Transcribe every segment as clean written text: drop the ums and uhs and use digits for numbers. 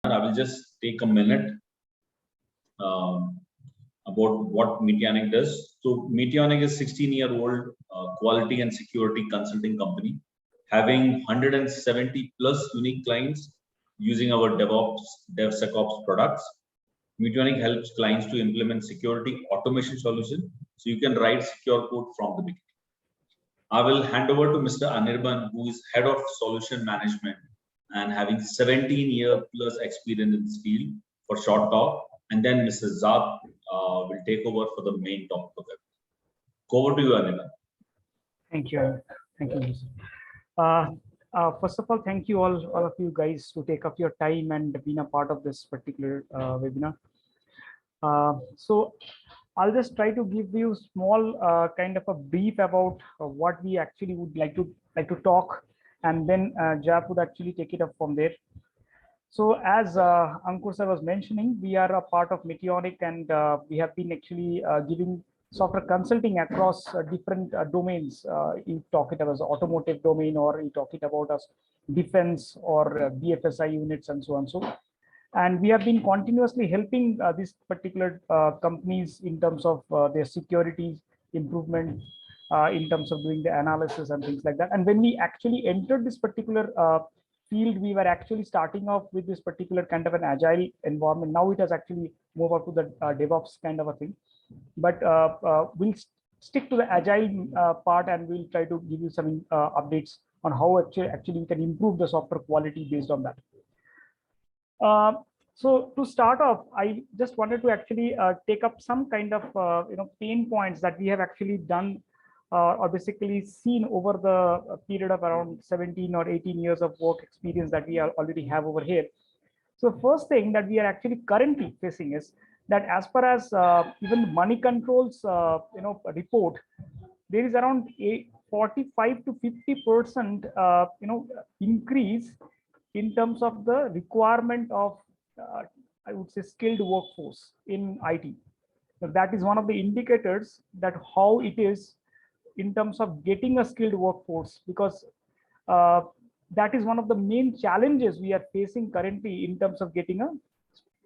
I will just take a minute about what Meteonic does. So Meteonic is 16-year-old quality and security consulting company, having 170 plus unique clients using our DevSecOps products. Meteonic helps clients to implement security automation solution, so you can write secure code from the beginning. I will hand over to Mr. Anirban, who is head of solution management and having 17-year plus experience in this field for short talk. And then Mr. Jaap will take over for the main topic of it. Over to you, Anirban. Thank you. Thank you. First of all, thank you all of you guys to take up your time and being a part of this particular webinar. So I'll just try to give you small kind of a brief about what we actually would like to talk, and then Jaap would actually take it up from there. So as Ankur sir was mentioning, we are a part of Meteonic, and we have been actually giving software consulting across different domains. You talk it about as automotive domain, or you talk it about as defense or BFSI units and so on. And we have been continuously helping these particular companies in terms of their security improvement, in terms of doing the analysis and things like that. And when we actually entered this particular field, we were actually starting off with this particular kind of an agile environment. Now it has actually moved up to the DevOps kind of a thing. But we'll stick to the agile part, and we'll try to give you some updates on how actually we can improve the software quality based on that. So to start off, I just wanted to actually take up some kind of pain points that we have actually done or basically seen over the period of around 17 or 18 years of work experience that we already have over here. So first thing that we are actually currently facing is that as far as even money controls report, there is around a 45 to 50% increase in terms of the requirement of I would say skilled workforce in IT. So that is one of the indicators that how it is in terms of getting a skilled workforce, because that is one of the main challenges we are facing currently in terms of getting a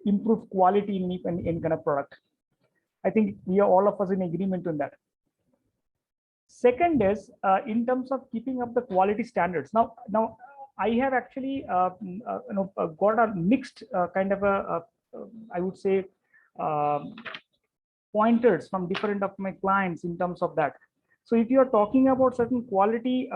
improved quality in kind of product. I think we are all of us in agreement on that. Second is in terms of keeping up the quality standards. Now I have actually got a mixed kind of a I would say pointers from different of my clients in terms of that. So if you are talking about certain quality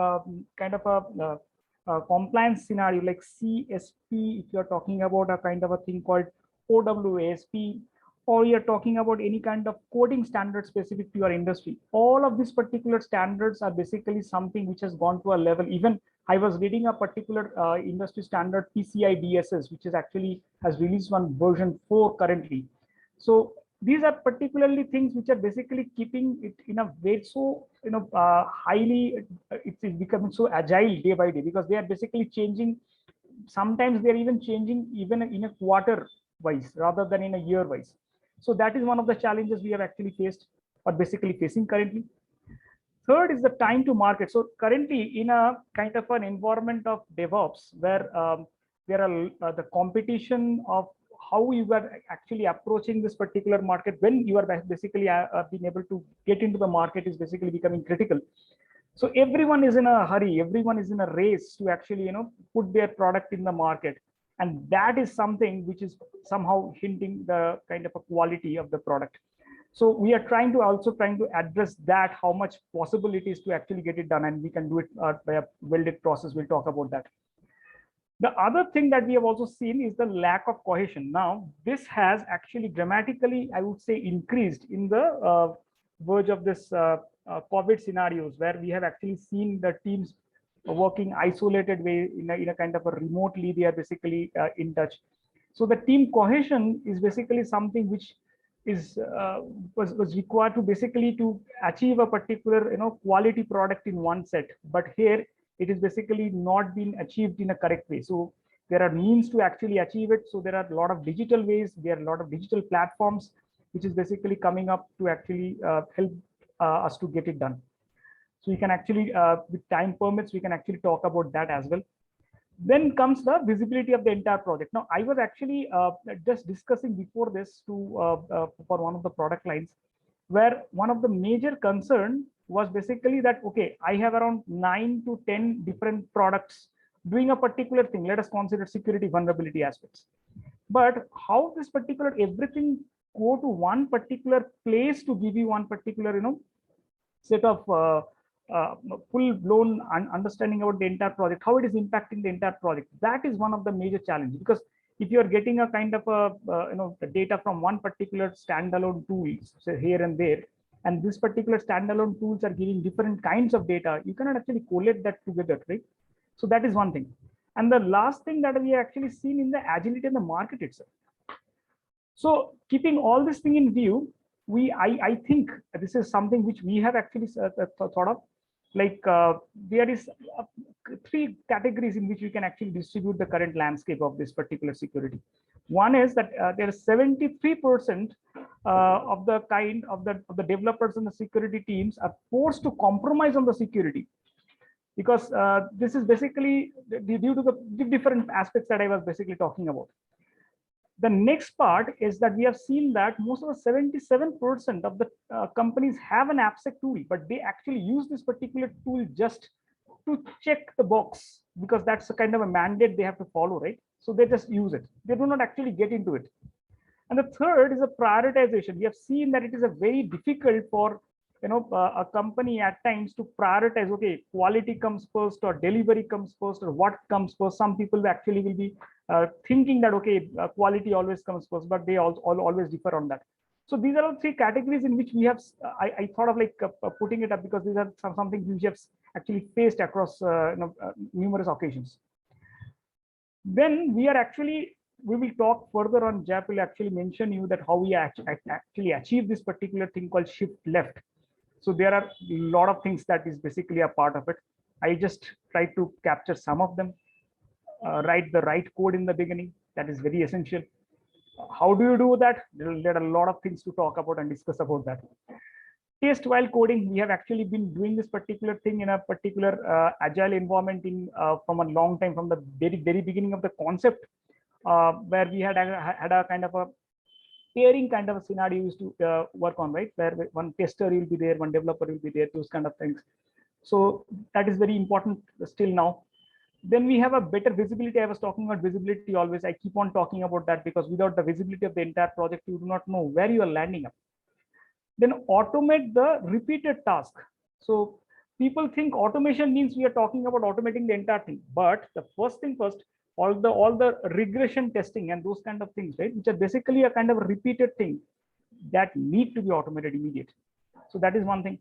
kind of a compliance scenario like CSP, if you are talking about a kind of a thing called OWASP, or you're talking about any kind of coding standard specific to your industry, all of these particular standards are basically something which has gone to a level. Even I was reading a particular industry standard PCI DSS, which is actually has released one version 4 currently. So these are particularly things which are basically keeping it in a way so highly, it's becoming so agile day by day, because they are basically changing. Sometimes they are even changing even in a quarter wise rather than in a year wise. So that is one of the challenges we have actually faced or basically facing currently. Third is the time to market. So currently in a kind of an environment of DevOps where there are the competition of how you are actually approaching this particular market when you are basically being able to get into the market is basically becoming critical. So everyone is in a hurry, everyone is in a race to actually put their product in the market, and that is something which is somehow hinting the kind of a quality of the product. So we are trying to address that, how much possible it is to actually get it done, and we can do it by a welded process. We'll talk about that. The other thing that we have also seen is the lack of cohesion. Now, this has actually dramatically, I would say, increased in the verge of this COVID scenarios, where we have actually seen the teams working isolated way in a kind of a remotely. They are basically in touch. So the team cohesion is basically something which is was required to basically to achieve a particular quality product in one set, but here it is basically not being achieved in a correct way. So there are means to actually achieve it. So there are a lot of digital ways, there are a lot of digital platforms which is basically coming up to actually help us to get it done. So you can actually with time permits we can actually talk about that as well. Then comes the visibility of the entire project. Now, I was actually just discussing before this for one of the product lines, where one of the major concern was basically that, okay, I have around 9 to 10 different products doing a particular thing. Let us consider security vulnerability aspects. But how this particular everything go to one particular place to give you one particular, set of full-blown understanding about the entire project, how it is impacting the entire project. That is one of the major challenges, because if you are getting a kind of the data from one particular standalone tools, say here and there, and this particular standalone tools are giving different kinds of data, you cannot actually collate that together, right? So that is one thing. And the last thing that we have actually seen in the agility in the market itself. So keeping all this thing in view, I think this is something which we have actually thought of, like there is 3 categories in which we can actually distribute the current landscape of this particular security. One is that there is 73% of the kind of the developers and the security teams are forced to compromise on the security, because this is basically due to the different aspects that I was basically talking about. The next part is that we have seen that most of the 77% of the companies have an AppSec tool, but they actually use this particular tool just to check the box, because that's a kind of a mandate they have to follow, right? So they just use it. They do not actually get into it. And the third is a prioritization. We have seen that it is a very difficult for a company at times to prioritize, okay, quality comes first or delivery comes first or what comes first. Some people actually will be thinking that, okay, quality always comes first, but they always differ on that. So these are all 3 categories in which we have, I thought of like putting it up, because these are something we have actually faced across numerous occasions. Then we will talk further on. Jaap will actually mention you that how we actually achieve this particular thing called shift left. So there are a lot of things that is basically a part of it. I just try to capture some of them. Write the right code in the beginning. That is very essential. How do you do that? There are a lot of things to talk about and discuss about that. Test while coding. We have actually been doing this particular thing in a particular agile environment from a long time, from the very beginning of the concept, where we had a kind of a pairing kind of a scenario used to work on, right? Where one tester will be there, one developer will be there, those kind of things. So that is very important still now. Then we have a better visibility. I was talking about visibility always. I keep on talking about that, because without the visibility of the entire project, you do not know where you are landing up. Then automate the repeated task. So people think automation means we are talking about automating the entire thing, but the first thing first, all the regression testing and those kind of things, right, which are basically a kind of a repeated thing that need to be automated immediately. So that is one thing.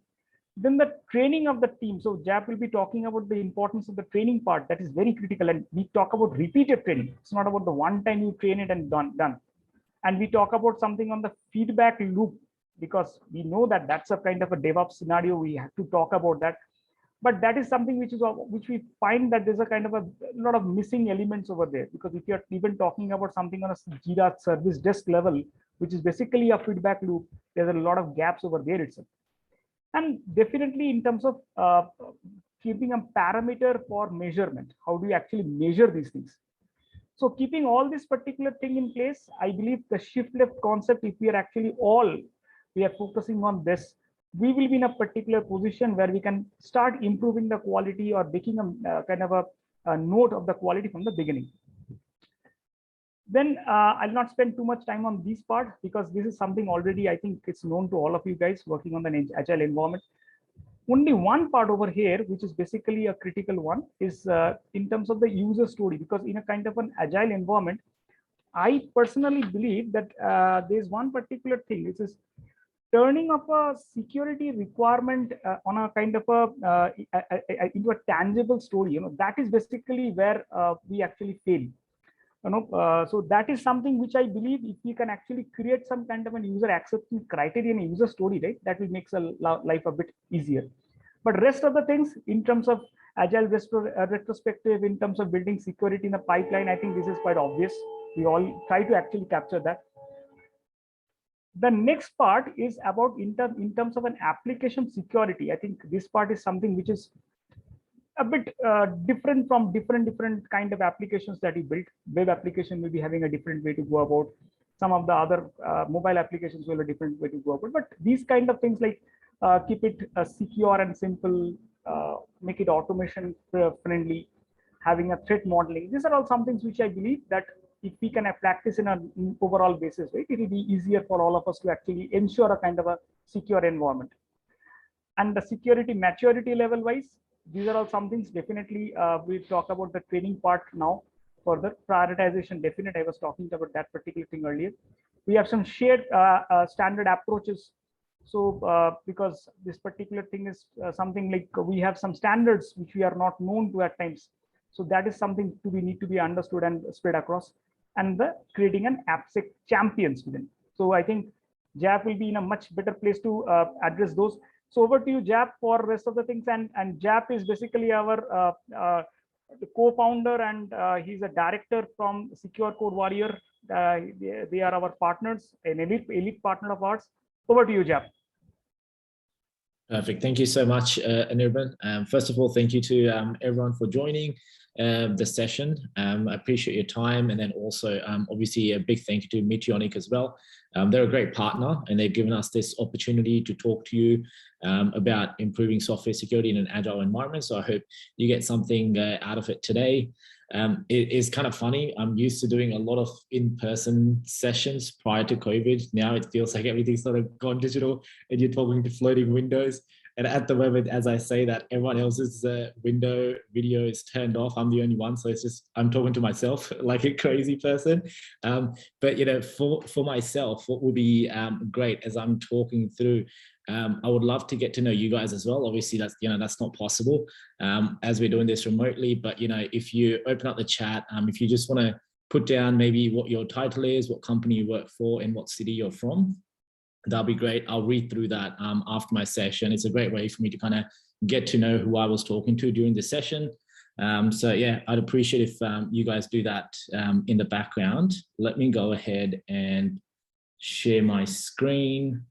Then the training of the team. So Jaap will be talking about the importance of the training part. That is very critical. And we talk about repeated training. It's not about the one time you train it and done. And we talk about something on the feedback loop, because we know that that's a kind of a DevOps scenario. We have to talk about that. But that is something which we find that there's a kind of a lot of missing elements over there, because if you're even talking about something on a Jira service desk level, which is basically a feedback loop, there's a lot of gaps over there itself. And definitely in terms of keeping a parameter for measurement, how do you actually measure these things? So keeping all this particular thing in place, I believe the shift left concept, if we are focusing on this, we will be in a particular position where we can start improving the quality or making a kind of a note of the quality from the beginning. Then I'll not spend too much time on this part, because this is something already I think it's known to all of you guys working on the agile environment. Only one part over here, which is basically a critical one, is in terms of the user story, because in a kind of an agile environment, I personally believe that there's one particular thing, which is turning up a security requirement on a kind of into a tangible story. That is basically where we actually fail. So that is something which I believe if we can actually create some kind of an user acceptance criteria and user story, right, that will make life a bit easier. But rest of the things in terms of agile retrospective, in terms of building security in the pipeline, I think this is quite obvious. We all try to actually capture that. The next part is about in terms of an application security. I think this part is something which is a bit different from different kind of applications that you built. Web application will be having a different way to go about. Some of the other mobile applications will have a different way to go about. But these kind of things like keep it secure and simple, make it automation friendly, having a threat modeling. These are all some things which I believe that if we can practice in an overall basis, right, it will be easier for all of us to actually ensure a kind of a secure environment. And the security maturity level wise, these are all some things definitely we'll talk about the training part now. Further prioritization, definitely I was talking about that particular thing earlier. We have some shared standard approaches. So because this particular thing is something like we have some standards which we are not known to at times. So that is something we need to be understood and spread across, and the creating an AppSec champions within. So I think Jaap will be in a much better place to address those. So over to you, Jaap, for rest of the things. And Jaap is basically our co-founder, and he's a director from Secure Code Warrior. They are our partners, an elite partner of ours. Over to you, Jaap. Perfect. Thank you so much, Anirban. First of all, thank you to everyone for joining the session. I appreciate your time. And then also, obviously, a big thank you to Meteonic as well. They're a great partner, and they've given us this opportunity to talk to you about improving software security in an agile environment. So I hope you get something out of it today. It is kind of funny. I'm used to doing a lot of in-person sessions prior to COVID. Now it feels like everything's sort of gone digital and you're talking to floating windows. And at the moment, as I say that, everyone else's window video is turned off. I'm the only one. So it's just, I'm talking to myself like a crazy person. But, you know, for myself, what would be great as I'm talking through, I would love to get to know you guys as well. Obviously, that's, you know, that's not possible as we're doing this remotely. But, you know, if you open up the chat, if you just want to put down maybe what your title is, what company you work for, and what city you're from, that'll be great. I'll read through that after my session. It's a great way for me to kind of get to know who I was talking to during the session. So yeah, I'd appreciate if you guys do that in the background. Let me go ahead and share my screen.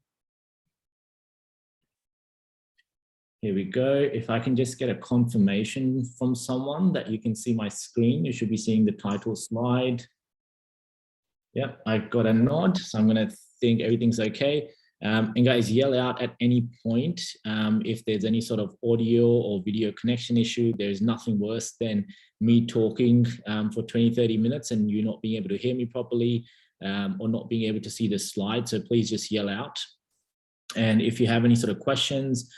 Here we go. If I can just get a confirmation from someone that you can see my screen, you should be seeing the title slide. Yep, I got a nod, so I'm going to think everything's okay. And guys, yell out at any point if there's any sort of audio or video connection issue. There's nothing worse than me talking for 20-30 minutes and you not being able to hear me properly or not being able to see the slide. So please just yell out. And if you have any sort of questions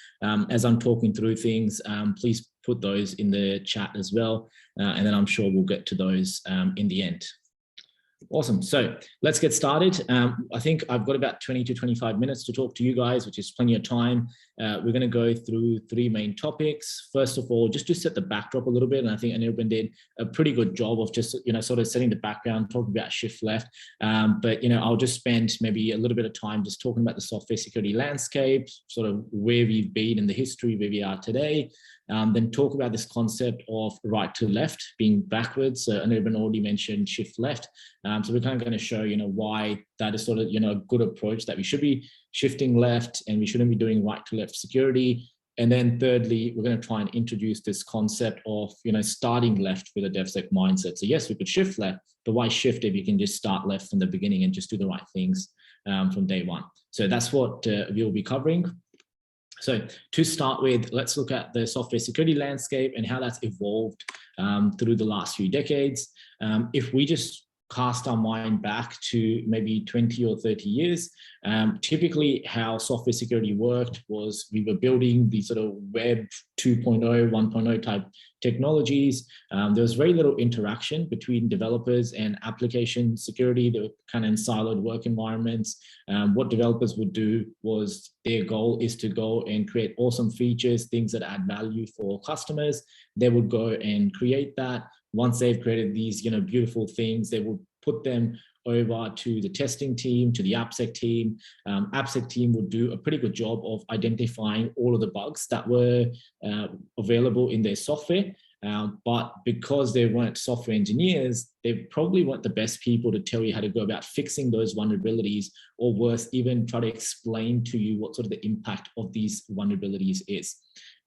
as I'm talking through things, please put those in the chat as well. And then I'm sure we'll get to those in the end. Awesome. So let's get started. I think I've got about 20 to 25 minutes to talk to you guys, which is plenty of time. We're going to go through three main topics. First of all, just to set the backdrop a little bit, and I think Anirban did a pretty good job of just, you know, sort of setting the background, talking about shift left. But, you know, I'll just spend maybe a little bit of time just talking about the software security landscape, sort of where we've been in the history, where we are today. Then talk about this concept of right to left being backwards. Anirban already mentioned shift left. So we're kind of going to show, you know, why that is sort of, you know, a good approach, that we should be shifting left and we shouldn't be doing right to left security. And then thirdly, we're going to try and introduce this concept of, you know, starting left with a DevSec mindset. So yes, we could shift left, but why shift if you can just start left from the beginning and just do the right things from day one? So that's what we'll be covering. So to start with, let's look at the software security landscape and how that's evolved through the last few decades. If we just cast our mind back to maybe 20 or 30 years, typically how software security worked was we were building these sort of web 2.0, 1.0 type technologies. There was very little interaction between developers and application security. They were kind of in siloed work environments. What developers would do was their goal is to go and create awesome features, things that add value for customers. They would go and create that. Once they've created these, you know, beautiful things, they will put them over to the testing team, to the AppSec team. AppSec team would do a pretty good job of identifying all of the bugs that were available in their software. But because they weren't software engineers, they probably weren't the best people to tell you how to go about fixing those vulnerabilities, or worse, even try to explain to you what sort of the impact of these vulnerabilities is.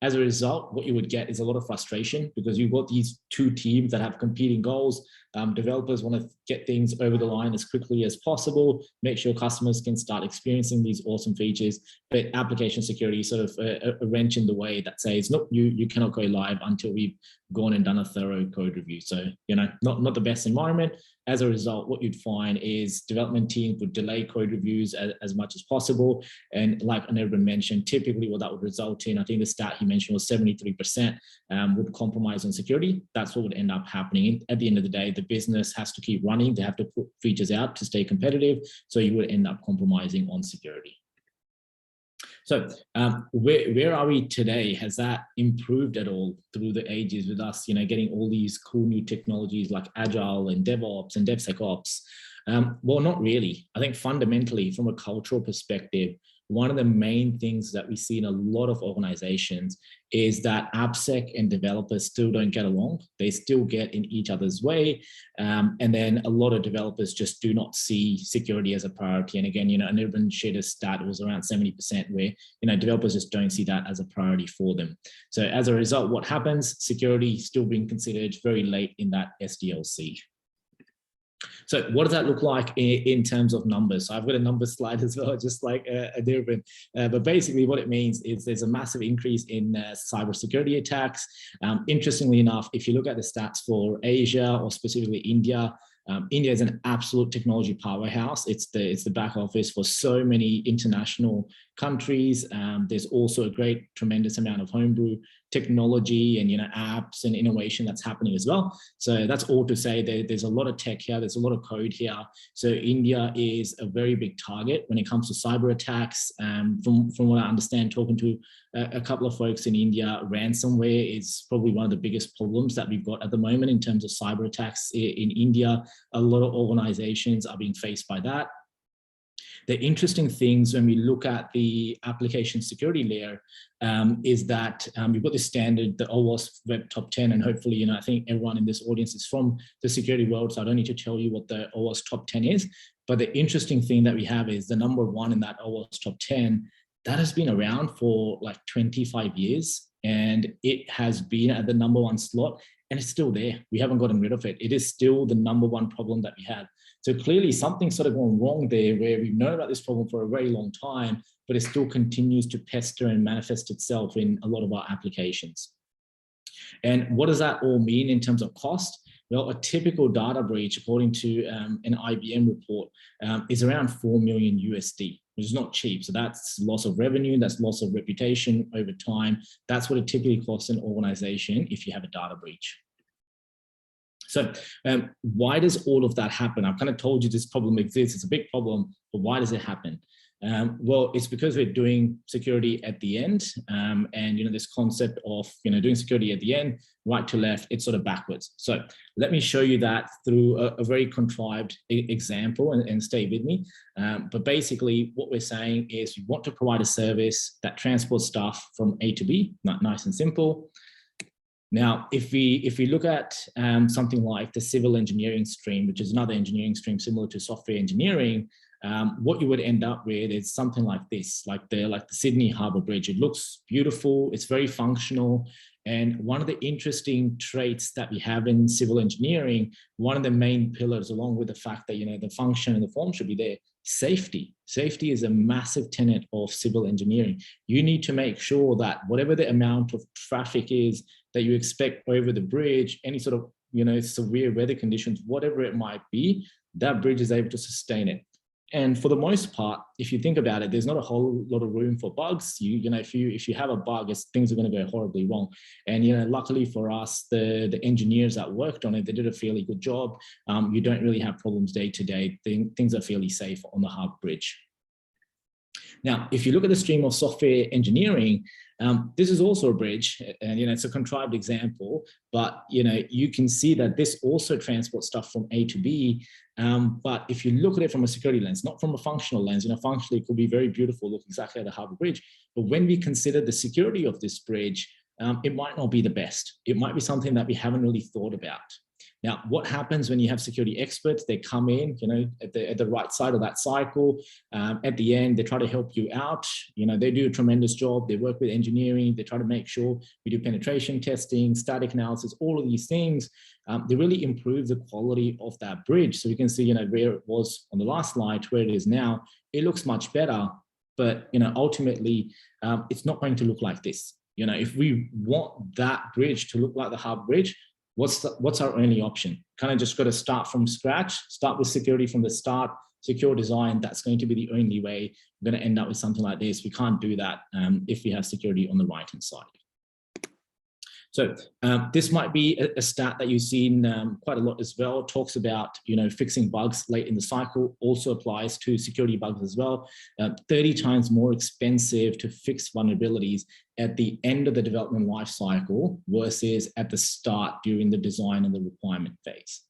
As a result, what you would get is a lot of frustration because you've got these two teams that have competing goals. Developers want to get things over the line as quickly as possible, make sure customers can start experiencing these awesome features, but application security is sort of a wrench in the way that says, nope, you cannot go live until we've gone and done a thorough code review. So, not the best environment. As a result, what you'd find is development teams would delay code reviews as much as possible. And like Anirban mentioned, typically what that would result in, I think the stat he mentioned was 73% would compromise on security. That's what would end up happening. At the end of the day, the business has to keep running. They have to put features out to stay competitive. So you would end up compromising on security. So where are we today? Has that improved at all through the ages with us, getting all these cool new technologies like Agile and DevOps and DevSecOps? Well, not really. I think fundamentally from a cultural perspective, one of the main things that we see in a lot of organizations is that AppSec and developers still don't get along. They still get in each other's way. And then a lot of developers just do not see security as a priority. And again, Anirban shared a stat, it was around 70% where, developers just don't see that as a priority for them. So as a result, what happens? Security still being considered very late in that SDLC. So what does that look like in terms of numbers? So I've got a number slide as well, just like Anirban. But basically what it means is there's a massive increase in cybersecurity attacks. Interestingly enough, if you look at the stats for Asia or specifically India, India is an absolute technology powerhouse. It's the back office for so many international countries. There's also a tremendous amount of homebrew technology and apps and innovation that's happening as well. So that's all to say there's a lot of tech here. There's a lot of code here. So India is a very big target when it comes to cyber attacks. From what I understand, talking to a couple of folks in India, ransomware is probably one of the biggest problems that we've got at the moment in terms of cyber attacks in India. A lot of organizations are being faced by that. The interesting things when we look at the application security layer is that you've got the standard, the OWASP Web Top 10, and hopefully, I think everyone in this audience is from the security world, so I don't need to tell you what the OWASP Top 10 is. But the interesting thing that we have is the number one in that OWASP Top 10, that has been around for like 25 years, and it has been at the number one slot, and it's still there. We haven't gotten rid of it. It is still the number one problem that we have. So clearly something's sort of gone wrong there where we've known about this problem for a very long time, but it still continues to pester and manifest itself in a lot of our applications. And what does that all mean in terms of cost? Well, a typical data breach, according to an IBM report, is around $4 million USD, which is not cheap. So that's loss of revenue, that's loss of reputation over time. That's what it typically costs an organization if you have a data breach. So why does all of that happen? I've kind of told you this problem exists. It's a big problem, but why does it happen? Well, it's because we're doing security at the end, and this concept of doing security at the end, right to left, it's sort of backwards. So let me show you that through a very contrived example, and stay with me. But basically, what we're saying is we want to provide a service that transports stuff from A to B, not nice and simple. Now, if we look at something like the civil engineering stream, which is another engineering stream similar to software engineering, what you would end up with is something like this, like the Sydney Harbour Bridge. It looks beautiful, it's very functional. And one of the interesting traits that we have in civil engineering, one of the main pillars, along with the fact that the function and the form should be there, safety. Safety is a massive tenet of civil engineering. You need to make sure that whatever the amount of traffic is that you expect over the bridge, any sort of severe weather conditions, whatever it might be, that bridge is able to sustain it. And for the most part, if you think about it, there's not a whole lot of room for bugs. If you have a bug, things are going to go horribly wrong. And luckily for us, the engineers that worked on it, they did a fairly good job. You don't really have problems day to day. Things are fairly safe on the Harbour Bridge. Now, if you look at the stream of software engineering, this is also a bridge, and it's a contrived example, but you can see that this also transports stuff from A to B. But if you look at it from a security lens, not from a functional lens, functionally it could be very beautiful, look exactly like the Harbour Bridge. But when we consider the security of this bridge, it might not be the best. It might be something that we haven't really thought about. Now, what happens when you have security experts? They come in, at the right side of that cycle. At the end, they try to help you out. They do a tremendous job. They work with engineering. They try to make sure we do penetration testing, static analysis, all of these things. They really improve the quality of that bridge. So you can see, where it was on the last slide to where it is now. It looks much better, but ultimately, it's not going to look like this. If we want that bridge to look like the hub bridge, what's our only option? Kind of just got to start from scratch, start with security from the start, secure design. That's going to be the only way we're going to end up with something like this. We can't do that if we have security on the right-hand side. So this might be a stat that you've seen quite a lot as well. It talks about, fixing bugs late in the cycle, also applies to security bugs as well. 30 times more expensive to fix vulnerabilities at the end of the development life cycle versus at the start during the design and the requirement phase.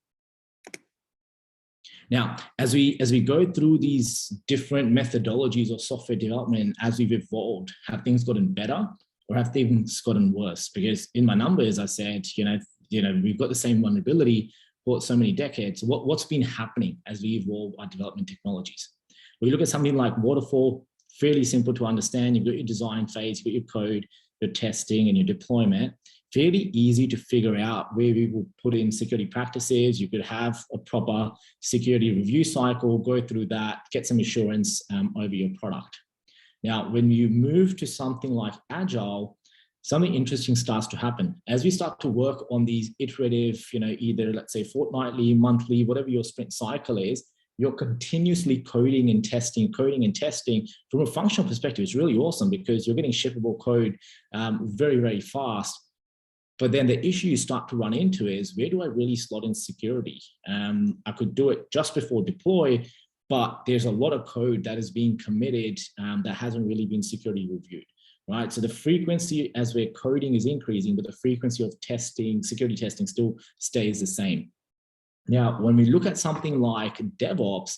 Now, as we go through these different methodologies of software development, as we've evolved, have things gotten better? Or have things gotten worse? Because in my numbers, I said, we've got the same vulnerability for so many decades. What's been happening as we evolve our development technologies? When you look at something like waterfall, fairly simple to understand. You've got your design phase, you've got your code, your testing, and your deployment. Fairly easy to figure out where we will put in security practices. You could have a proper security review cycle, go through that, get some assurance over your product. Now, when you move to something like Agile, something interesting starts to happen. As we start to work on these iterative, either let's say fortnightly, monthly, whatever your sprint cycle is, you're continuously coding and testing. From a functional perspective, it's really awesome because you're getting shippable code very, very fast. But then the issue you start to run into is, where do I really slot in security? I could do it just before deploy, but there's a lot of code that is being committed that hasn't really been security reviewed, right? So the frequency as we're coding is increasing, but the frequency of testing, security testing, still stays the same. Now, when we look at something like DevOps,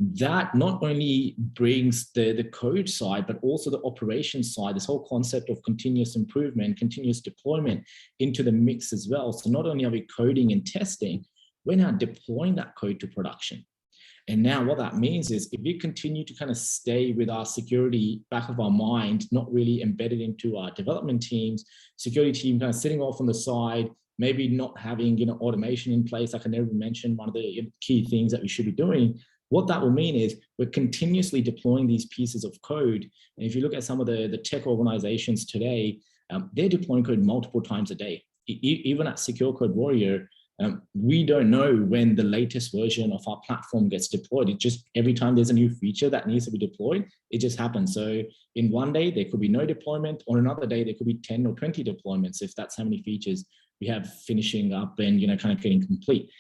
that not only brings the code side, but also the operations side, this whole concept of continuous improvement, continuous deployment into the mix as well. So not only are we coding and testing, we're now deploying that code to production. And now what that means is, if we continue to kind of stay with our security back of our mind, not really embedded into our development teams, security team kind of sitting off on the side, maybe not having automation in place, like I never mentioned, one of the key things that we should be doing, what that will mean is we're continuously deploying these pieces of code. And if you look at some of the tech organizations today, they're deploying code multiple times a day. Even at Secure Code Warrior, we don't know when the latest version of our platform gets deployed. It just, every time there's a new feature that needs to be deployed, it just happens. So in one day, there could be no deployment. On another day, there could be 10 or 20 deployments, if that's how many features we have finishing up and kind of getting complete.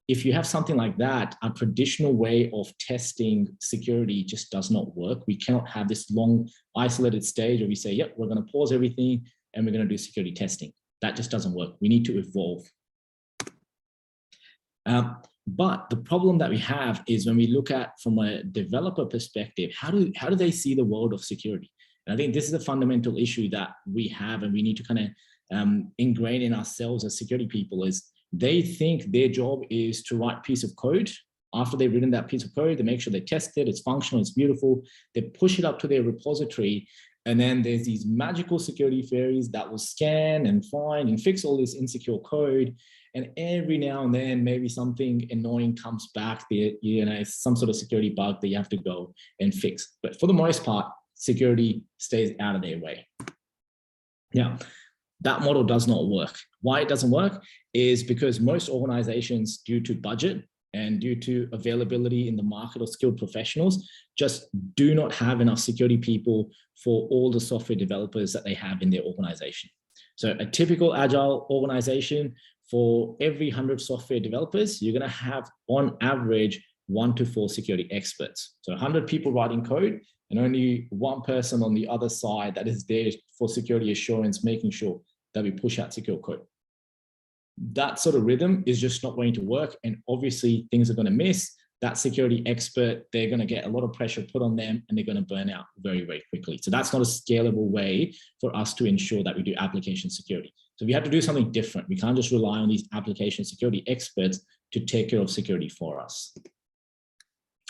If you have something like that, a traditional way of testing security just does not work. We cannot have this long isolated stage where we say, yep, we're going to pause everything and we're going to do security testing. That just doesn't work. We need to evolve. But the problem that we have is, when we look at from a developer perspective, how do they see the world of security? And I think this is a fundamental issue that we have, and we need to kind of ingrain in ourselves as security people, is they think their job is to write a piece of code. After they've written that piece of code, they make sure they test it, it's functional, it's beautiful, they push it up to their repository, and then there's these magical security fairies that will scan and find and fix all this insecure code. And every now and then, maybe something annoying comes back, some sort of security bug that you have to go and fix. But for the most part, security stays out of their way. Now, that model does not work. Why it doesn't work is because most organizations, due to budget and due to availability in the market of skilled professionals, just do not have enough security people for all the software developers that they have in their organization. So a typical Agile organization, for every 100 software developers, you're going to have on average 1 to 4 security experts. So 100 people writing code and only one person on the other side that is there for security assurance, making sure that we push out secure code. That sort of rhythm is just not going to work. And obviously things are going to miss. that security expert, they're going to get a lot of pressure put on them and they're going to burn out very, very quickly. So that's not a scalable way for us to ensure that we do application security. So we have to do something different. We can't just rely on these application security experts to take care of security for us.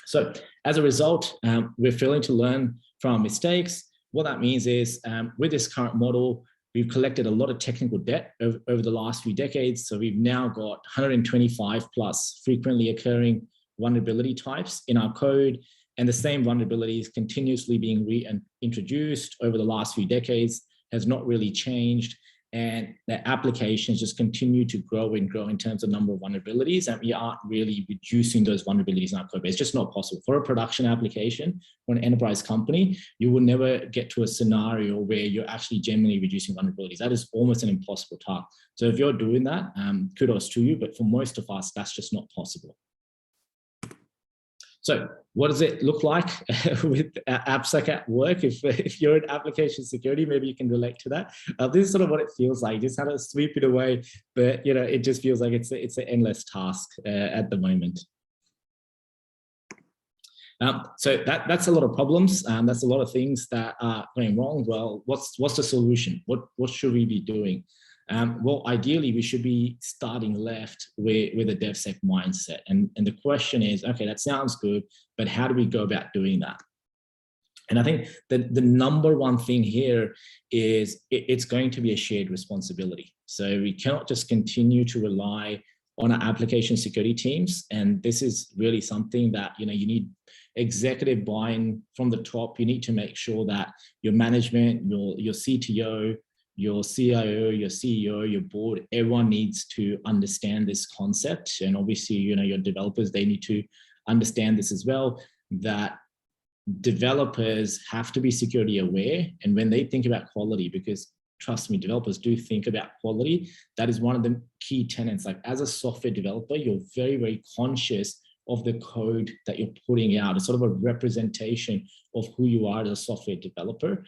So as a result, we're failing to learn from our mistakes. What that means is with this current model, we've collected a lot of technical debt over the last few decades. So we've now got 125 plus frequently occurring vulnerability types in our code. And the same vulnerabilities continuously being reintroduced over the last few decades has not really changed. And the applications just continue to grow and grow in terms of number of vulnerabilities. And we aren't really reducing those vulnerabilities in our code base. It's just not possible. For a production application or an enterprise company, you will never get to a scenario where you're actually genuinely reducing vulnerabilities. That is almost an impossible task. So if you're doing that, kudos to you. But for most of us, that's just not possible. So what does it look like with AppSec at work? If you're in application security, maybe you can relate to that. This is sort of what it feels like. You just had to sweep it away, but it just feels like it's an endless task at the moment. So that's a lot of problems. That's a lot of things that are going wrong. Well, what's the solution? What should we be doing? Well, ideally, we should be starting left with a DevSec mindset. And the question is, okay, that sounds good, but how do we go about doing that? And I think that the number one thing here is it's going to be a shared responsibility. So we cannot just continue to rely on our application security teams. And this is really something that, you need executive buy-in from the top. You need to make sure that your management, your CTO, your CIO, your CEO, your board, everyone needs to understand this concept. And obviously, your developers, they need to understand this as well, that developers have to be security aware. And when they think about quality, because trust me, developers do think about quality, that is one of the key tenets. Like as a software developer, you're very, very conscious of the code that you're putting out. It's sort of a representation of who you are as a software developer.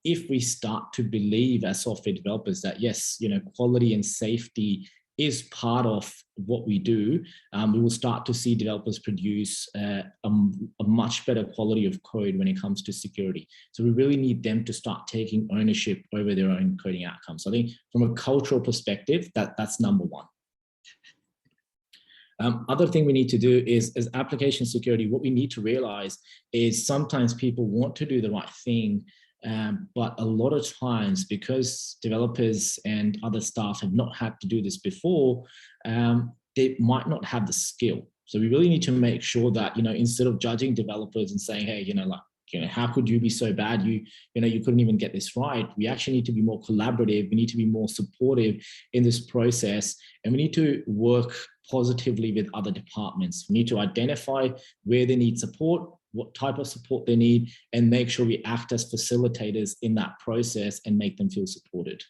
If we start to believe as software developers that yes, quality and safety is part of what we do, we will start to see developers produce a much better quality of code when it comes to security. So we really need them to start taking ownership over their own coding outcomes. So I think from a cultural perspective, that's number one. Other thing we need to do is, as application security, what we need to realize is sometimes people want to do the right thing, but a lot of times, because developers and other staff have not had to do this before, they might not have the skill. So we really need to make sure that, instead of judging developers and saying, hey, how could you be so bad? You couldn't even get this right. We actually need to be more collaborative. We need to be more supportive in this process. And we need to work positively with other departments. We need to identify where they need support, what type of support they need, and make sure we act as facilitators in that process and make them feel supported.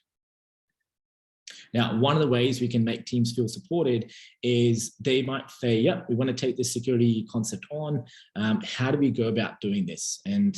Now, one of the ways we can make teams feel supported is they might say, yeah, we want to take this security concept on. How do we go about doing this? And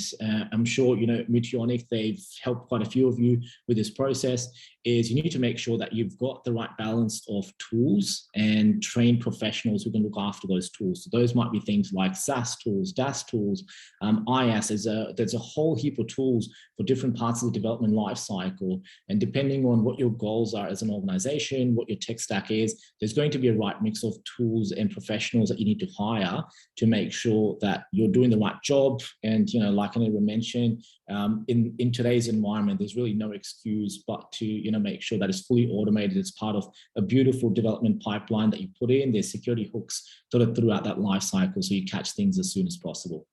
I'm sure, Meteonic, they've helped quite a few of you with this process, is you need to make sure that you've got the right balance of tools and trained professionals who can look after those tools. So those might be things like SaaS tools, DAS tools, IaaS. There's a whole heap of tools for different parts of the development lifecycle. And depending on what your goals are as an organization, what your tech stack is, there's going to be a right mix of tools and professionals that you need to hire to make sure that you're doing the right job. And, like Anirban mentioned, in today's environment, there's really no excuse but to, make sure that it's fully automated. It's part of a beautiful development pipeline that you put in. There's security hooks sort of throughout that life cycle, so you catch things as soon as possible.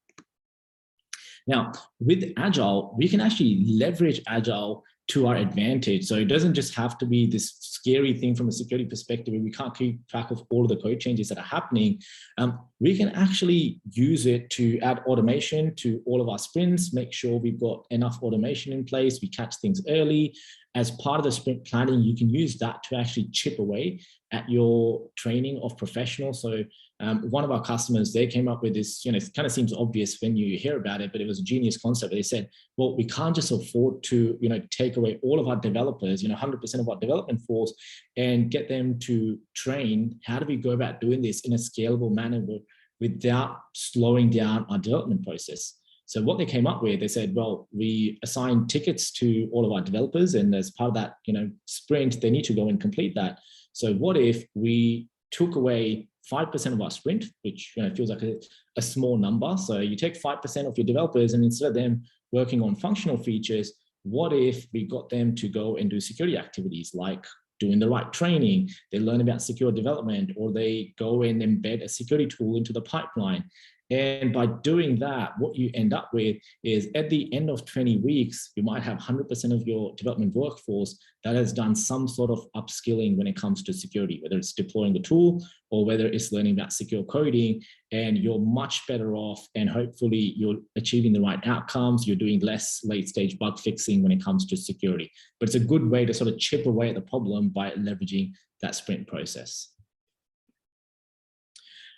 Now, with Agile, we can actually leverage Agile to our advantage. So it doesn't just have to be this scary thing from a security perspective where we can't keep track of all of the code changes that are happening. We can actually use it to add automation to all of our sprints, make sure we've got enough automation in place, we catch things early. As part of the sprint planning, you can use that to actually chip away at your training of professionals. So one of our customers, they came up with this, it kind of seems obvious when you hear about it, but it was a genius concept. They said, well, we can't just afford to, take away all of our developers, 100% of our development force and get them to train. How do we go about doing this in a scalable manner without slowing down our development process. So what they came up with, they said, well, we assign tickets to all of our developers, and as part of that, sprint, they need to go and complete that. So what if we took away 5% of our sprint, which feels like a small number. So you take 5% of your developers, and instead of them working on functional features, what if we got them to go and do security activities like doing the right training, they learn about secure development, or they go and embed a security tool into the pipeline. And by doing that, what you end up with is at the end of 20 weeks, you might have 100% of your development workforce that has done some sort of upskilling when it comes to security, whether it's deploying the tool or whether it's learning about secure coding, and you're much better off, and hopefully you're achieving the right outcomes. You're doing less late stage bug fixing when it comes to security, but it's a good way to sort of chip away at the problem by leveraging that sprint process.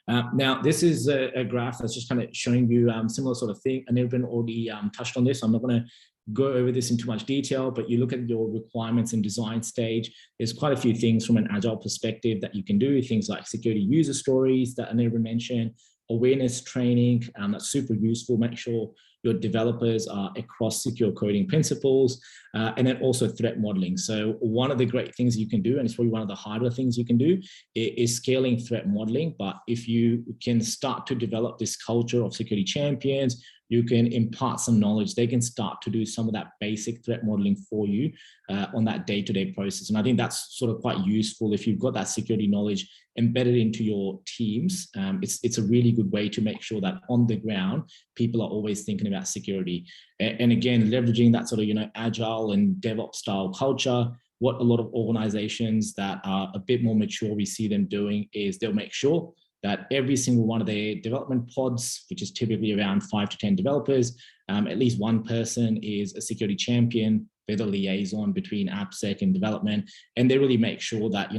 Now, this is a graph that's just kind of showing you similar sort of thing. Anirban already touched on this. I'm not going to go over this in too much detail, but you look at your requirements and design stage. There's quite a few things from an Agile perspective that you can do. Things like security user stories that Anirban mentioned, awareness training, that's super useful. Make sure your developers are across secure coding principles, and then also threat modeling. So one of the great things you can do, and it's probably one of the harder things you can do, is scaling threat modeling. But if you can start to develop this culture of security champions, you can impart some knowledge. They can start to do some of that basic threat modeling for you on that day-to-day process. And I think that's sort of quite useful if you've got that security knowledge embedded into your teams. It's a really good way to make sure that on the ground, people are always thinking about security. And again, leveraging that sort of, Agile and DevOps style culture. What a lot of organizations that are a bit more mature, we see them doing is they'll make sure that every single one of their development pods, which is typically around 5 to 10 developers, at least one person is a security champion. They're the liaison between AppSec and development. And they really make sure that,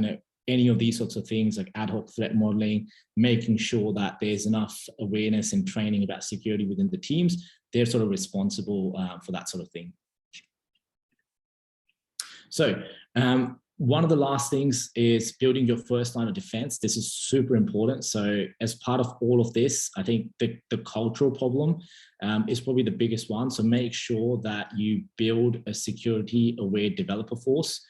any of these sorts of things like ad hoc threat modeling, making sure that there's enough awareness and training about security within the teams, they're sort of responsible for that sort of thing. So one of the last things is building your first line of defense. This is super important. So as part of all of this, I think the cultural problem is probably the biggest one. So make sure that you build a security aware developer force.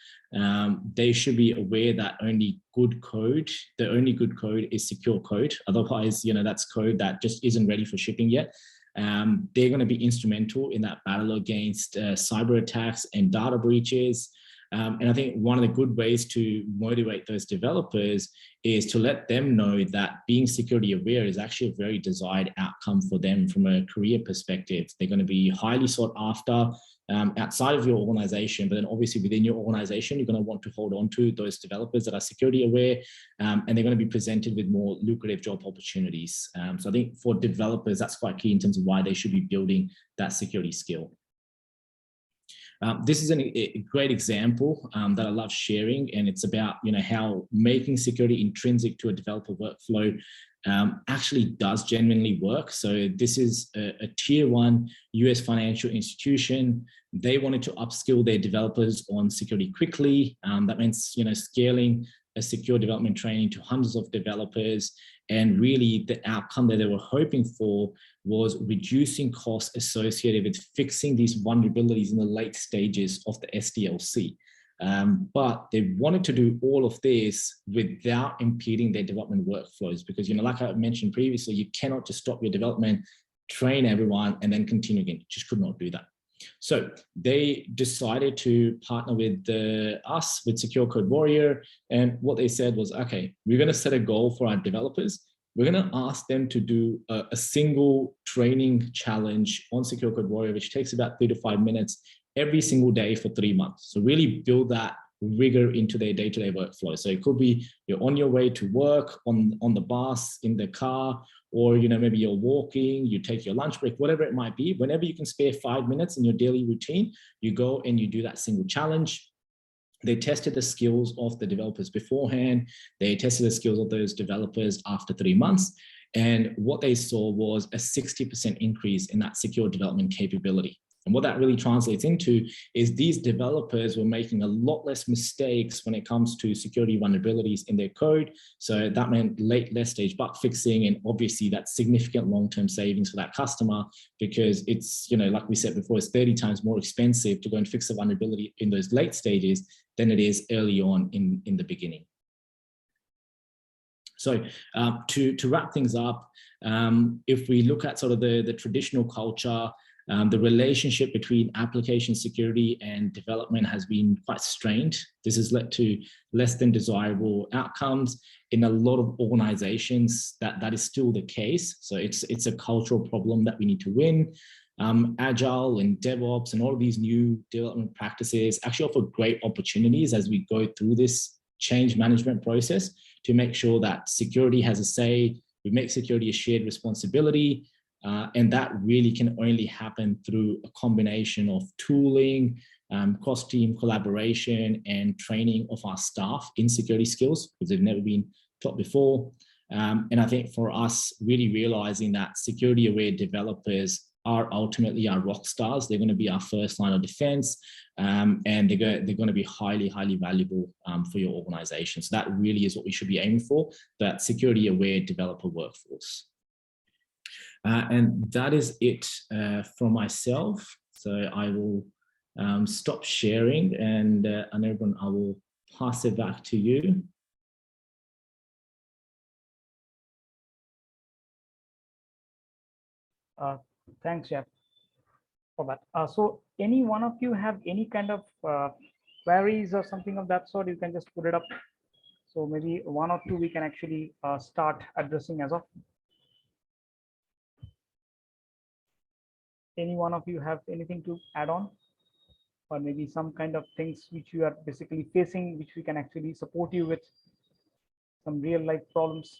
They should be aware that the only good code is secure code. Otherwise, that's code that just isn't ready for shipping yet. They're going to be instrumental in that battle against cyber attacks and data breaches. And I think one of the good ways to motivate those developers is to let them know that being security aware is actually a very desired outcome for them from a career perspective. They're going to be highly sought after outside of your organization, but then obviously within your organization, you're going to want to hold on to those developers that are security aware, and they're going to be presented with more lucrative job opportunities. So I think for developers, that's quite key in terms of why they should be building that security skill. This is a great example that I love sharing, and it's about how making security intrinsic to a developer workflow actually does genuinely work. So this is a tier 1 US financial institution. They wanted to upskill their developers on security quickly. That means scaling a secure development training to hundreds of developers. And really the outcome that they were hoping for was reducing costs associated with fixing these vulnerabilities in the late stages of the SDLC. But they wanted to do all of this without impeding their development workflows, because, like I mentioned previously, you cannot just stop your development, train everyone, and then continue again. You just could not do that. So they decided to partner with us, with Secure Code Warrior. And what they said was, okay, we're going to set a goal for our developers. We're going to ask them to do a single training challenge on Secure Code Warrior, which takes about 3 to 5 minutes every single day for 3 months. So really build that rigor into their day-to-day workflow. So it could be you're on your way to work, on the bus, in the car, or maybe you're walking, you take your lunch break, whatever it might be. Whenever you can spare 5 minutes in your daily routine, you go and you do that single challenge. They tested the skills of the developers beforehand. They tested the skills of those developers after 3 months. And what they saw was a 60% increase in that secure development capability. And what that really translates into is these developers were making a lot less mistakes when it comes to security vulnerabilities in their code. So that meant less stage bug fixing, and obviously that's significant long-term savings for that customer, because it's, you know, like we said before, it's 30 times more expensive to go and fix a vulnerability in those late stages than it is early on in the beginning. So to wrap things up, if we look at sort of the traditional culture, the relationship between application security and development has been quite strained. This has led to less than desirable outcomes in a lot of organizations. That is still the case. So it's a cultural problem that we need to win. Agile and DevOps and all of these new development practices actually offer great opportunities as we go through this change management process to make sure that security has a say. We make security a shared responsibility. And that really can only happen through a combination of tooling, cross-team collaboration, and training of our staff in security skills, because they've never been taught before. And I think for us, really realizing that security-aware developers are ultimately our rock stars. They're going to be our first line of defense, and they're going to be highly, highly valuable for your organization. So that really is what we should be aiming for, that security-aware developer workforce. And that is it for myself. So I will stop sharing, and Anirban, I will pass it back to you. Thanks, Jaap, for that. So any one of you have any kind of queries or something of that sort, you can just put it up. So maybe one or two we can actually start addressing as of. Any one of you have anything to add on, or maybe some kind of things which you are basically facing, which we can actually support you with, some real life problems?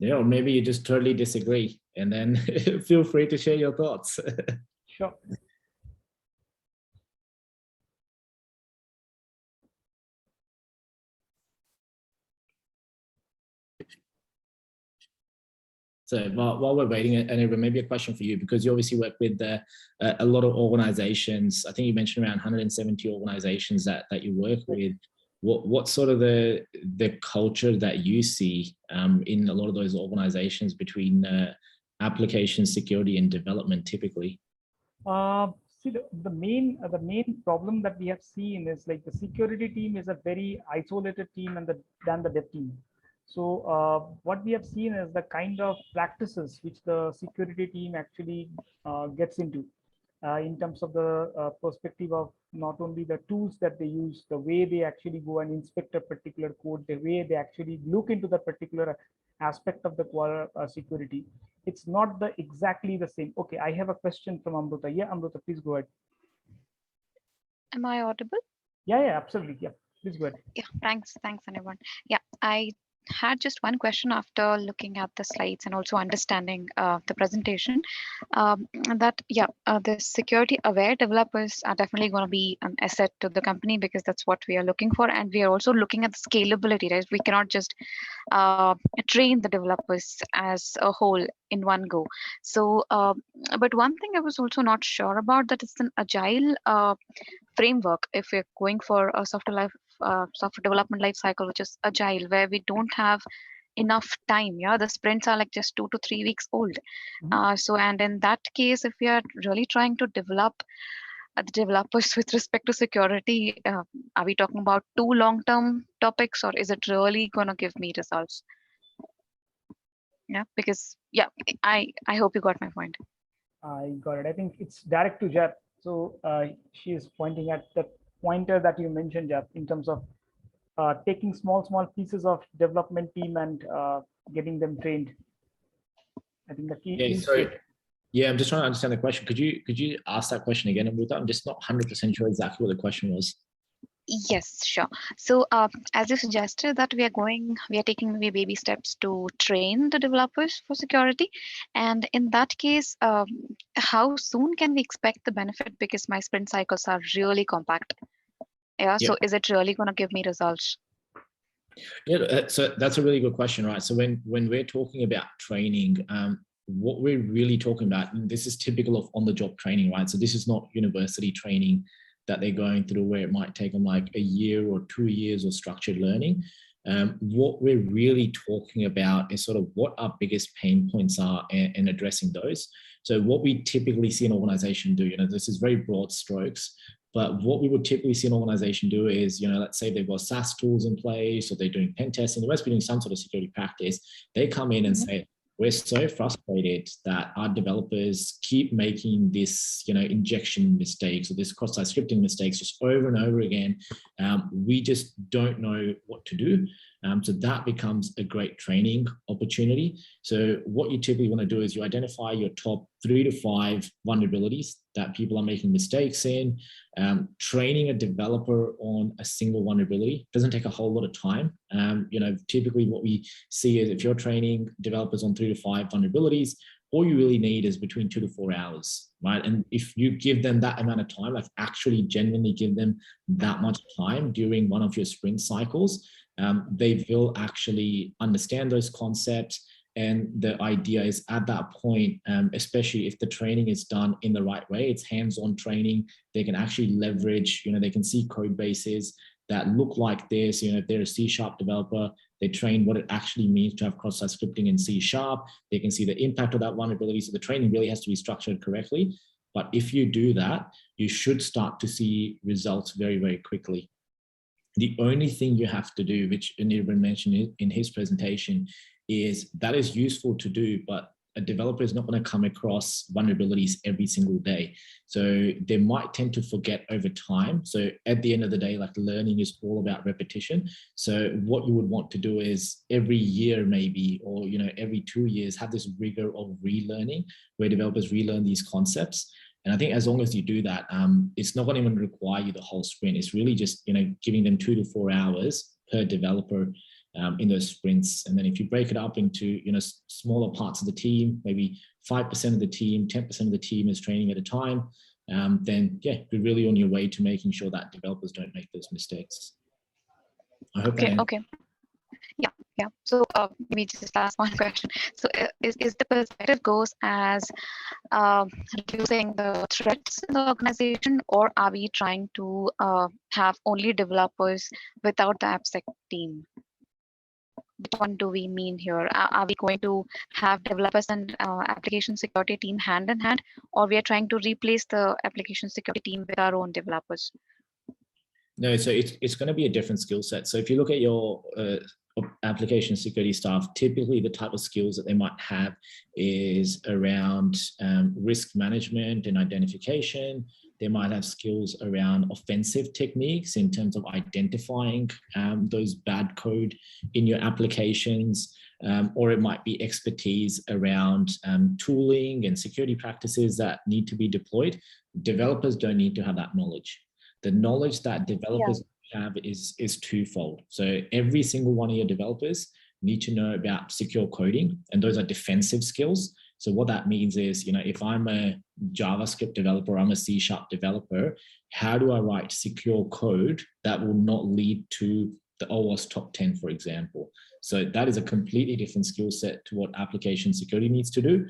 Yeah, or maybe you just totally disagree, and then feel free to share your thoughts. Sure. So while we're waiting, and maybe a question for you, because you obviously work with a lot of organizations. I think you mentioned around 170 organizations that you work with. What sort of the culture that you see in a lot of those organizations between application security and development typically? See, the main problem that we have seen is like the security team is a very isolated team than the dev team. So what we have seen is the kind of practices which the security team actually gets into in terms of the perspective of not only the tools that they use, the way they actually go and inspect a particular code, the way they actually look into the particular aspect of the security. It's not exactly the same. Okay, I have a question from Amruta. Yeah, Amruta, please go ahead. Am I audible? Yeah, absolutely. Yeah, please go ahead. Yeah, thanks, Anirban. Yeah, I had just one question after looking at the slides and also understanding the presentation. The security aware developers are definitely going to be an asset to the company, because that's what we are looking for, and we are also looking at the scalability, right? We cannot just train the developers as a whole in one go. So but one thing I was also not sure about, that it's an agile framework. If we're going for a software development life cycle, which is agile, where we don't have enough time, the sprints are like just 2 to 3 weeks old. So, and in that case, if we are really trying to develop the developers with respect to security, are we talking about 2 long-term topics, or is it really going to give me results? Yeah, because I hope you got my point. I got it. I think it's direct to Jaap. So she is pointing at the pointer that you mentioned, Jaap, in terms of taking small pieces of development team and getting them trained. I think the key. Yeah, sorry. Yeah, I'm just trying to understand the question. Could you ask that question again, Amruta? I'm just not 100% sure exactly what the question was. Yes, sure. So as you suggested, that we are taking maybe baby steps to train the developers for security. And in that case, how soon can we expect the benefit? Because my sprint cycles are really compact. Yeah. So is it really going to give me results? Yeah, so that's a really good question, right? So when we're talking about training, what we're really talking about, and this is typical of on-the-job training, right? So this is not university training that they're going through where it might take them like a year or 2 years of structured learning. What we're really talking about is sort of what our biggest pain points are and addressing those. So what we typically see an organization do, this is very broad strokes, but what we would typically see an organization do is, let's say they've got SaaS tools in place, or they're doing pen testing, they must be doing some sort of security practice. They come in and say, we're so frustrated that our developers keep making this, injection mistakes or this cross-site scripting mistakes just over and over again. We just don't know what to do. So that becomes a great training opportunity. So what you typically want to do is you identify your top 3 to 5 vulnerabilities that people are making mistakes in. Training a developer on a single vulnerability doesn't take a whole lot of time. Typically what we see is if you're training developers on 3 to 5 vulnerabilities, all you really need is between 2 to 4 hours, right? And if you give them that amount of time, like actually genuinely give them that much time during one of your sprint cycles, they will actually understand those concepts. And the idea is at that point, especially if the training is done in the right way, it's hands-on training, they can actually leverage, they can see code bases that look like this. If they're a C# developer, they train what it actually means to have cross-site scripting in C#. They can see the impact of that vulnerability. So the training really has to be structured correctly. But if you do that, you should start to see results very, very quickly. The only thing you have to do, which Anirban mentioned in his presentation, is that is useful to do, but a developer is not going to come across vulnerabilities every single day. So they might tend to forget over time. So at the end of the day, like learning is all about repetition. So what you would want to do is every year maybe, or every 2 years, have this rigor of relearning where developers relearn these concepts. And I think as long as you do that, it's not going to even require you the whole sprint. It's really just, giving them 2 to 4 hours per developer in those sprints. And then if you break it up into, smaller parts of the team, maybe 5% of the team, 10% of the team is training at a time, then yeah, you're really on your way to making sure that developers don't make those mistakes. I hope that. Okay. Yeah. So maybe just last one question. So is the perspective goes as reducing the threats in the organization, or are we trying to have only developers without the AppSec team? Which one do we mean here? Are we going to have developers and application security team hand in hand, or we are trying to replace the application security team with our own developers? No, so it's going to be a different skill set. So if you look at your application security staff, typically the type of skills that they might have is around risk management and identification. They might have skills around offensive techniques in terms of identifying those bad code in your applications, or it might be expertise around tooling and security practices that need to be deployed. Developers don't need to have that knowledge. The knowledge that developers have is twofold. So every single one of your developers need to know about secure coding, and those are defensive skills. So what that means is, if I'm a JavaScript developer, I'm a C# developer, how do I write secure code that will not lead to the OWASP top 10, for example? So that is a completely different skill set to what application security needs to do.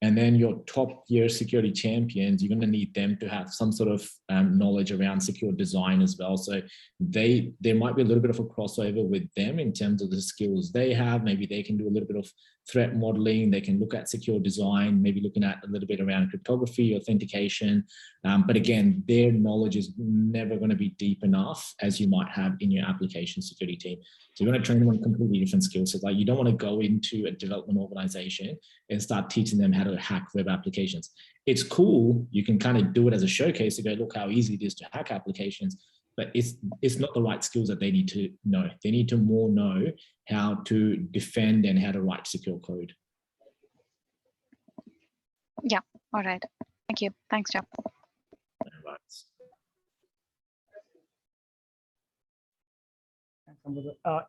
And then your top tier security champions, you're going to need them to have some sort of knowledge around secure design as well. So there might be a little bit of a crossover with them in terms of the skills they have. Maybe they can do a little bit of threat modeling. They can look at secure design, maybe looking at a little bit around cryptography, authentication. But again, their knowledge is never going to be deep enough as you might have in your application security team. So you want to train them on completely different skill sets. Like you don't want to go into a development organization and start teaching them how to hack web applications. It's cool. You can kind of do it as a showcase to go, look how easy it is to hack applications, but it's not the right skills that they need to know. They need to more know how to defend and how to write secure code. Yeah. All right. Thank you. Thanks, Jaap.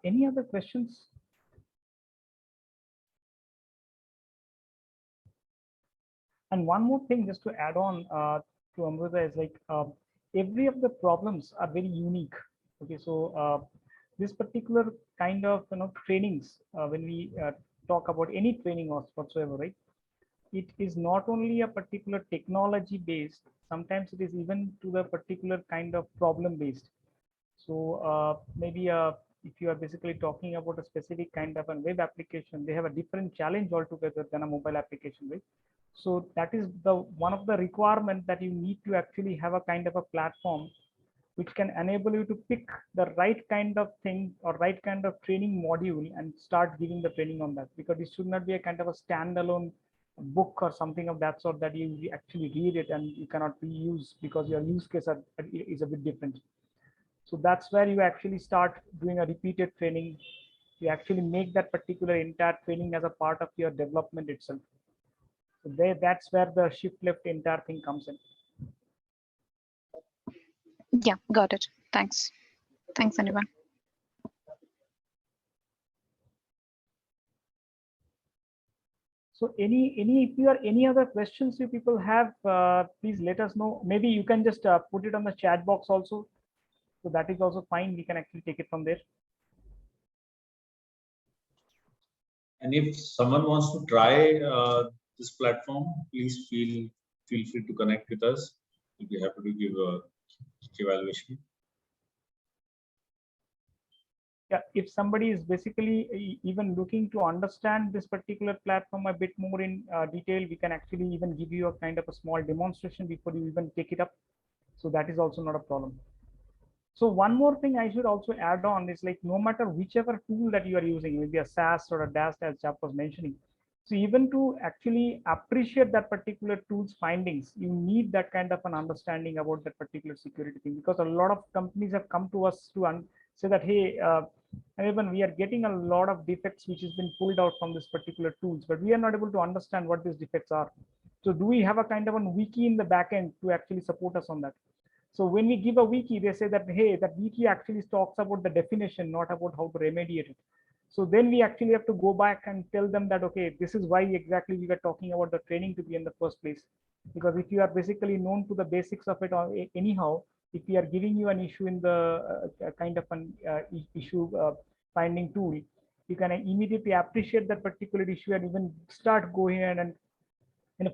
Any other questions? And one more thing, just to add on to Amrita, is like every of the problems are very unique. Okay, so this particular kind of trainings, when we talk about any training or whatsoever, right? it is not only a particular technology based, sometimes it is even to the particular kind of problem based. So maybe if you are basically talking about a specific kind of a web application, they have a different challenge altogether than a mobile application, right? So that is the one of the requirement that you need to actually have a kind of a platform which can enable you to pick the right kind of thing or right kind of training module and start giving the training on that, because it should not be a kind of a standalone book or something of that sort that you actually read it and you cannot reuse because your use case is a bit different. So that's where you actually start doing a repeated training. You actually make that particular entire training as a part of your development itself. So that's where the shift left entire thing comes in. Yeah, got it. Thanks. Thanks, Anirban. So if you are any other questions you people have, please let us know. Maybe you can just put it on the chat box also. So that is also fine. We can actually take it from there. And if someone wants to try this platform, please feel free to connect with us. We'll be happy to give a evaluation. Yeah, if somebody is basically even looking to understand this particular platform a bit more in detail, we can actually even give you a kind of a small demonstration before you even take it up. So that is also not a problem. So one more thing I should also add on is, like, no matter whichever tool that you are using, maybe a SaaS or a DAS, as Jaap was mentioning. So even to actually appreciate that particular tool's findings, you need that kind of an understanding about that particular security thing, because a lot of companies have come to us to say that, hey, even we are getting a lot of defects which has been pulled out from this particular tools, but we are not able to understand what these defects are. So do we have a kind of a wiki in the backend to actually support us on that? So when we give a wiki, they say that, hey, that wiki actually talks about the definition, not about how to remediate it. So then we actually have to go back and tell them that, okay, this is why exactly we were talking about the training to be in the first place. Because if you are basically known to the basics of it anyhow, if we are giving you an issue in the kind of an issue finding tool, you can immediately appreciate that particular issue and even start going and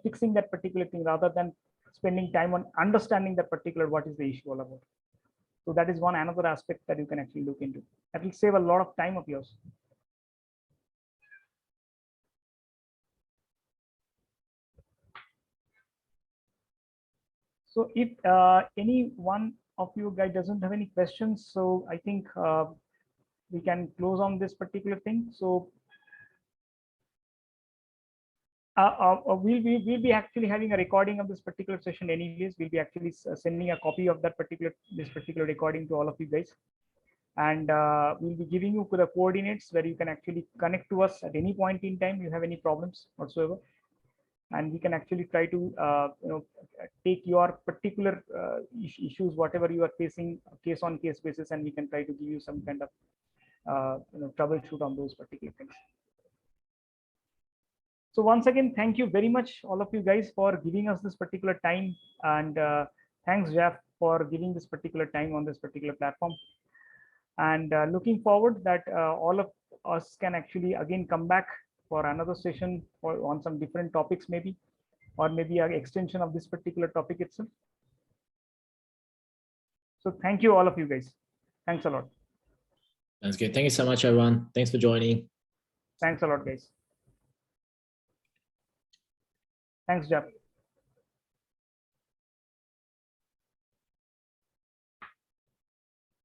fixing that particular thing, rather than spending time on understanding that particular what is the issue all about. So that is one another aspect that you can actually look into. That will save a lot of time of yours. So if any one of you guys doesn't have any questions, so I think we can close on this particular thing. So we'll be actually having a recording of this particular session anyways. We'll be actually sending a copy of that this particular recording to all of you guys, and we'll be giving you the coordinates where you can actually connect to us at any point in time you have any problems whatsoever, and we can actually try to take your particular issues, whatever you are facing, case on case basis, and we can try to give you some kind of troubleshoot on those particular things. So once again, thank you very much, all of you guys, for giving us this particular time, and thanks, Jaap, for giving this particular time on this particular platform. And looking forward that all of us can actually again come back for another session on some different topics, maybe, or maybe an extension of this particular topic itself. So thank you, all of you guys. Thanks a lot. Sounds good. Thank you so much, everyone. Thanks for joining. Thanks a lot, guys. Thanks, Jaap.